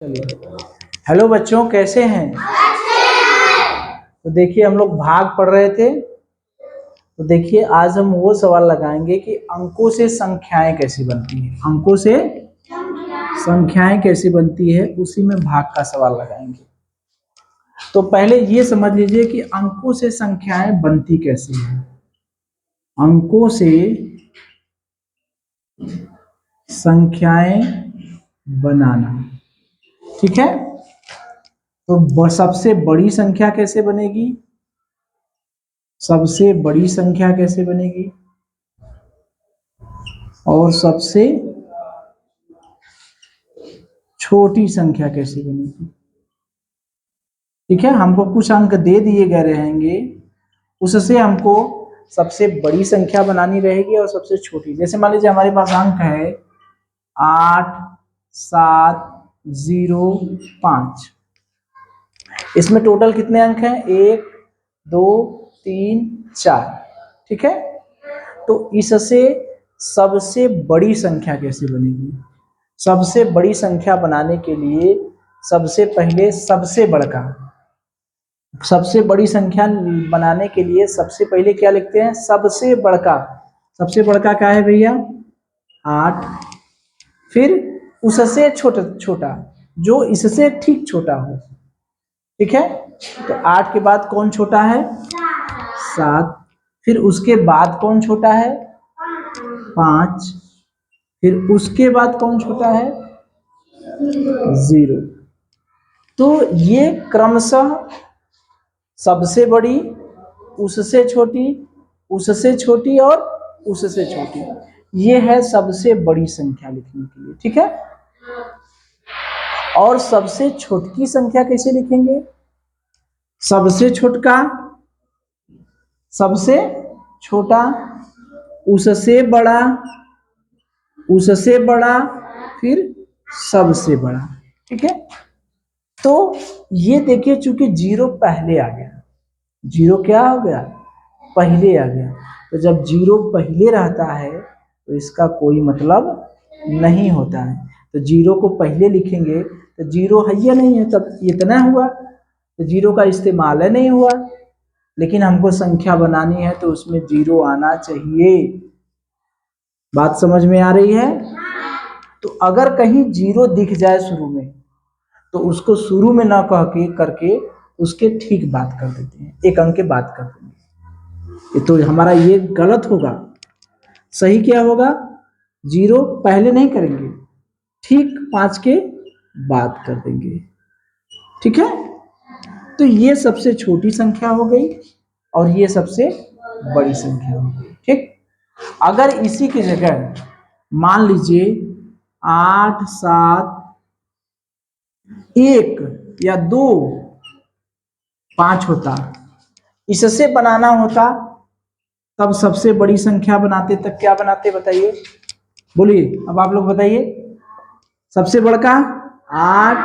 चलिए। हेलो बच्चों, कैसे हैं? तो देखिए, हम लोग भाग पढ़ रहे थे। तो देखिए, आज हम वो सवाल लगाएंगे कि अंकों से संख्याएं कैसी बनती है। अंकों से संख्याएं कैसी बनती है, उसी में भाग का सवाल लगाएंगे। तो पहले ये समझ लीजिए कि अंकों से संख्याएं बनती कैसी है। अंकों से संख्याएं बनाना, ठीक है। तो सबसे बड़ी संख्या कैसे बनेगी? सबसे बड़ी संख्या कैसे बनेगी और सबसे छोटी संख्या कैसे बनेगी? ठीक है, हमको कुछ अंक दे दिए गए रहेंगे, उससे हमको सबसे बड़ी संख्या बनानी रहेगी और सबसे छोटी। जैसे मान लीजिए हमारे पास अंक है 8705। इसमें टोटल कितने अंक हैं? 1 2 3 4, ठीक है। तो इससे सबसे बड़ी संख्या कैसे बनेगी? सबसे बड़ी संख्या बनाने के लिए सबसे पहले सबसे बड़ी संख्या बनाने के लिए सबसे पहले क्या लिखते हैं? सबसे बड़का क्या है भैया? 8। फिर उससे छोटा जो इससे ठीक छोटा हो, ठीक है। तो 8 के बाद कौन छोटा है? 7। फिर उसके बाद कौन छोटा है? 5। फिर उसके बाद कौन छोटा है? 0। तो ये क्रमशः सबसे बड़ी, उससे छोटी, उससे छोटी और उससे छोटी, ये है सबसे बड़ी संख्या लिखने के लिए, ठीक है। और सबसे छोटी संख्या कैसे लिखेंगे? सबसे छोटा, सबसे छोटा, उससे बड़ा, उससे बड़ा, फिर सबसे बड़ा, ठीक है। तो ये देखिए, चूंकि 0 पहले आ गया, 0 क्या हो गया? पहले आ गया। तो जब 0 पहले रहता है तो इसका कोई मतलब नहीं होता है। तो 0 को पहले लिखेंगे तो 0 है या नहीं है, तब इतना हुआ, तो 0 का इस्तेमाल है नहीं हुआ। लेकिन हमको संख्या बनानी है तो उसमें 0 आना चाहिए। बात समझ में आ रही है? तो अगर कहीं 0 दिख जाए शुरू में, तो उसको शुरू में ना कह के करके उसके ठीक बात कर देते हैं, एक अंक के बात कर देंगे। ये तो हमारा ये गलत होगा। सही क्या होगा? 0 पहले नहीं करेंगे, ठीक 5 के बाद कर देंगे, ठीक है। तो ये सबसे छोटी संख्या हो गई और ये सबसे बड़ी संख्या हो गई, ठीक। अगर इसी की जगह मान लीजिए 8 7 1 या 2 5 होता, इससे बनाना होता, तब सबसे बड़ी संख्या बनाते, तब क्या बनाते बताइए? बोलिए, अब आप लोग बताइए। सबसे बड़का 8,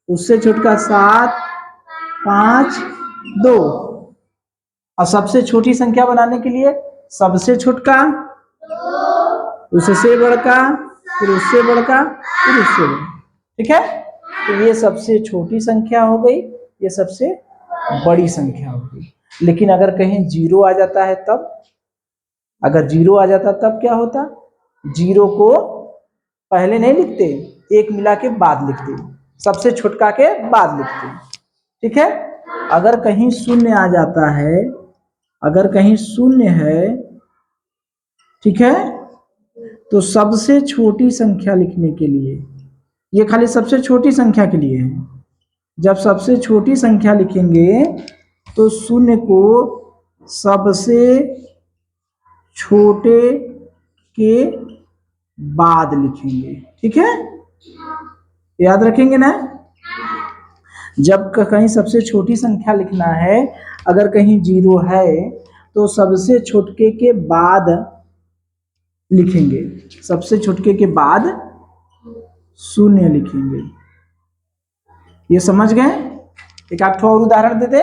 उससे छोटका 7 5 2, और सबसे छोटी संख्या बनाने के लिए सबसे छोटका, उससे बड़का, फिर उससे बड़का, फिर उससे बड़का, ठीक है। तो ये सबसे छोटी संख्या हो गई, ये सबसे बड़ी संख्या हो गई। लेकिन अगर कहीं 0 आ जाता है तब, अगर 0 आ जाता तब क्या होता? 0 को पहले नहीं लिखते, एक मिला के बाद लिखते, सबसे छोटका के बाद लिखते, ठीक है। अगर कहीं शून्य आ जाता है, अगर कहीं शून्य है, ठीक है, तो सबसे छोटी संख्या लिखने के लिए, ये खाली सबसे छोटी संख्या के लिए है। जब सबसे छोटी संख्या लिखेंगे तो शून्य को सबसे छोटे के बाद लिखेंगे, ठीक है। याद रखेंगे ना? जब कहीं सबसे छोटी संख्या लिखना है, अगर कहीं 0 है तो सबसे छोटके के बाद लिखेंगे, सबसे छोटके के बाद शून्य लिखेंगे। ये समझ गए? एक आध और उदाहरण दे दे,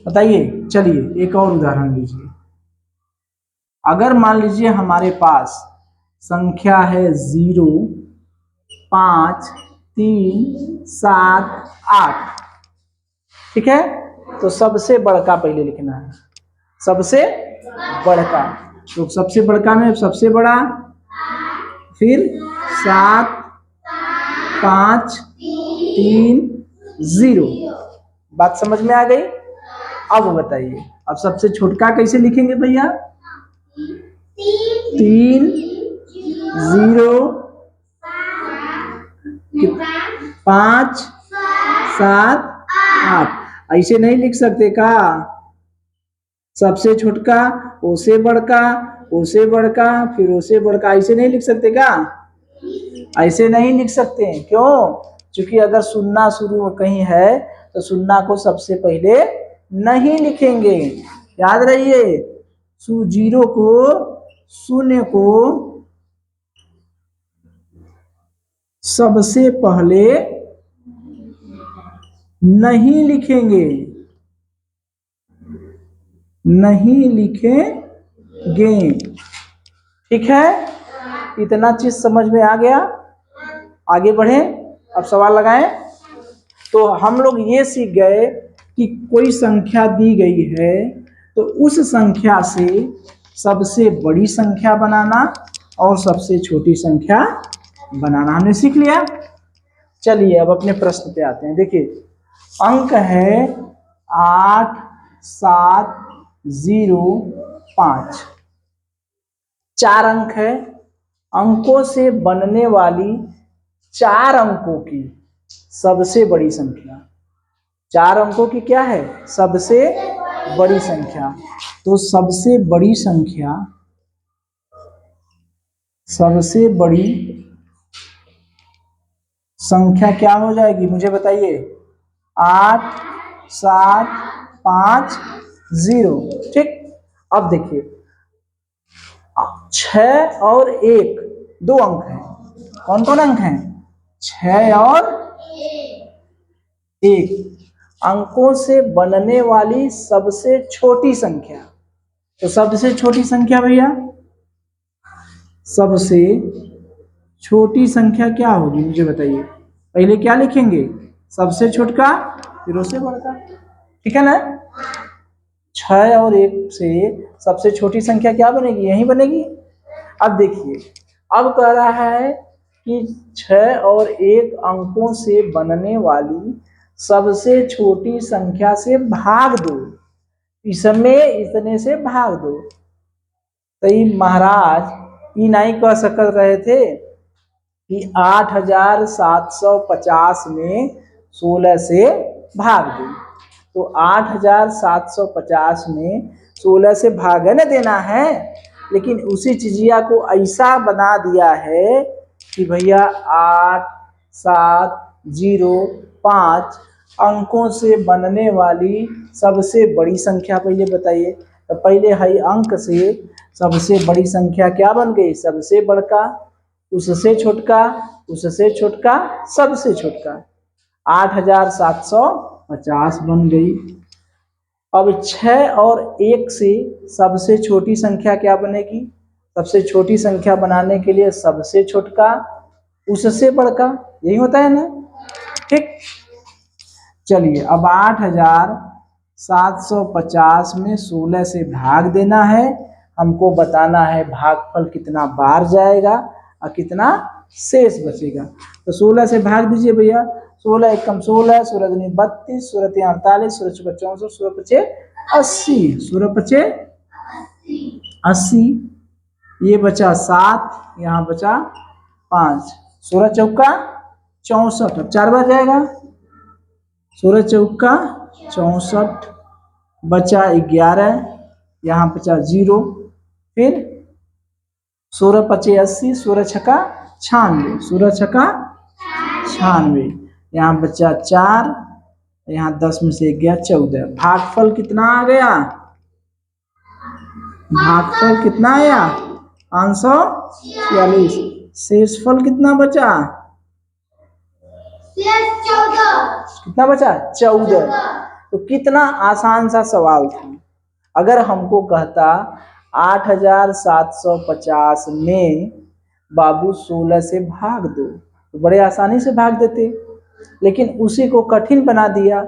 बताइए। चलिए एक और उदाहरण लीजिए। अगर मान लीजिए हमारे पास संख्या है 0 5 3 7 8। ठीक है, तो सबसे बड़का पहले लिखना है, सबसे बड़का। तो सबसे बड़का में सबसे बड़ा, फिर 7 5 3 0। बात समझ में आ गई? अब बताइए, अब सबसे छोटका कैसे लिखेंगे भैया? 3 0 5 7 8। ऐसे नहीं लिख सकते का? सबसे छोटका, उससे बड़का, उससे बड़का, फिर उससे बड़का, ऐसे नहीं लिख सकते का? ऐसे नहीं लिख सकते हैं। क्यों? क्योंकि अगर सुन्ना शुरू कहीं है तो सुन्ना को सबसे पहले नहीं लिखेंगे। याद रहिए, जीरो को, शून्य को सबसे पहले नहीं लिखेंगे, नहीं लिखेंगे। ठीक है, इतना चीज समझ में आ गया? आगे बढ़े, अब सवाल लगाएं। तो हम लोग ये सीख गए कि कोई संख्या दी गई है तो उस संख्या से सबसे बड़ी संख्या बनाना और सबसे छोटी संख्या बनाना हमने सीख लिया। चलिए अब अपने प्रश्न पे आते हैं। देखिए, अंक है 8 7 0 5। 4 अंक है। अंकों से बनने वाली 4 अंकों की सबसे बड़ी संख्या, 4 अंकों की क्या है? सबसे बड़ी संख्या। तो सबसे बड़ी संख्या, सबसे बड़ी संख्या क्या हो जाएगी मुझे बताइए? 8 7 5 0। ठीक, अब देखिए, 6 और 1 दो अंक हैं। कौन कौन अंक हैं? 6 और 1। अंकों से बनने वाली सबसे छोटी संख्या। तो सबसे छोटी संख्या भैया, सबसे छोटी संख्या क्या होगी मुझे बताइए? पहले क्या लिखेंगे? सबसे छोटका, फिर उससे बड़का। ठीक है ना? 6 और 1 से सबसे छोटी संख्या क्या बनेगी? यही बनेगी। अब देखिए, अब कह रहा है कि 6 और 1 अंकों से बनने वाली सबसे छोटी संख्या से भाग दो, इसमें इतने से भाग दो। तो ये महाराज ये नहीं कह सक रहे थे कि 8750 में 16 से भाग दो। तो 8750 में 16 से भागने देना है, लेकिन उसी चीजिया को ऐसा बना दिया है कि भैया 8 7 0 5 अंकों से बनने वाली सबसे बड़ी संख्या पहले बताइए। तो पहले है अंक से सबसे बड़ी संख्या क्या बन गई? सबसे बड़का, उससे छोटका, उससे छोटका, सबसे छोटका। 8750 बन गई। अब 6 और 1 से सबसे छोटी संख्या क्या बनेगी? सबसे छोटी संख्या बनाने के लिए सबसे छोटका, उससे बड़का, यही होता है ना? ठीक, चलिए अब 8750 में 16 से भाग देना है। हमको बताना है भागफल कितना बार जाएगा और कितना शेष बचेगा। तो 16 से भाग दीजिए भैया। 16 एकम 16, 16 दूनी 32, 16 तीन 48, 16 चौका 64, 16 पचे 80, 16 पचे 80। ये बचा 7, यहाँ बचा 5, 16 चौका 64। अब 4 बार जाएगा। 16 चौका 64, बचा 11, यहाँ बचा 0, फिर 16 पचे 80, 16 छक्का 96, 16 छक्का 96, यहाँ बचा 4, यहाँ 10 में से गया 14। भागफल कितना आ गया? भागफल कितना आया? 546। शेषफल कितना बचा? कितना बचा? 14। तो कितना आसान सा सवाल था। अगर हमको कहता 8750 में बाबू 16 से भाग दो, तो बड़े आसानी से भाग देते, लेकिन उसी को कठिन बना दिया,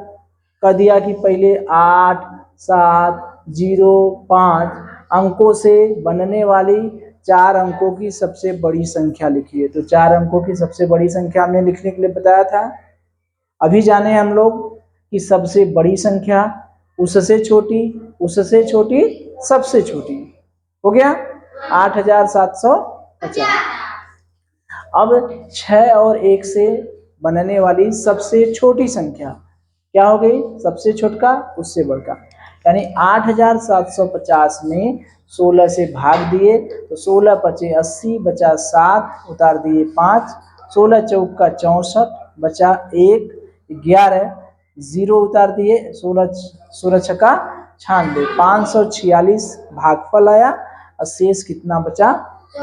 कह दिया कि पहले 8, 7, 0, 5 अंकों से बनने वाली 4 अंकों की सबसे बड़ी संख्या लिखिए। तो 4 अंकों की सबसे बड़ी संख्या हमने लिखने के लिए बताया था। अभी जाने हम लोग कि सबसे बड़ी संख्या, उससे छोटी, उससे छोटी, सबसे छोटी। हो गया 8750। अब 6 और 1 से बनने वाली सबसे छोटी संख्या क्या हो गई? सबसे छोटका उससे बड़का, यानी 8750 में 16 से भाग दिए तो 16 पचे 80, बचा 7, उतार दिए 5, 16 चौका 64, बचा 1, 11, 0 उतार दिए, 16 छक्का 96, 546 भागफल आया और शेष कितना बचा?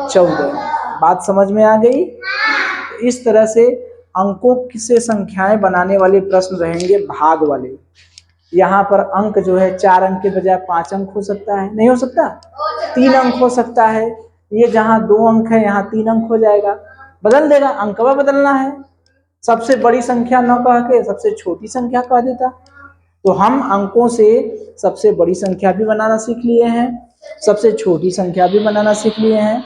14। बात समझ में आ गई? तो इस तरह से अंकों से संख्याएं बनाने वाले प्रश्न रहेंगे भाग वाले। यहाँ पर अंक जो है 4 अंक के बजाय 5 अंक हो सकता है, नहीं हो सकता? 3 अंक हो सकता है। ये जहाँ 2 अंक है यहाँ 3 अंक हो जाएगा, बदल देगा, अंकवा बदलना है। सबसे बड़ी संख्या न कह के सबसे छोटी संख्या कह देता। तो हम अंकों से सबसे बड़ी संख्या भी बनाना सीख लिए हैं, सबसे छोटी संख्या भी बनाना सीख लिए हैं।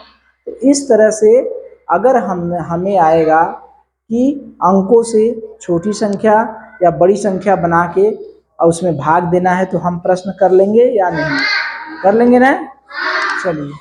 तो इस तरह से अगर हमें आएगा कि अंकों से छोटी संख्या या बड़ी संख्या बना के और उसमें भाग देना है तो हम प्रश्न कर लेंगे या नहीं? कर लेंगे ना? चलिए।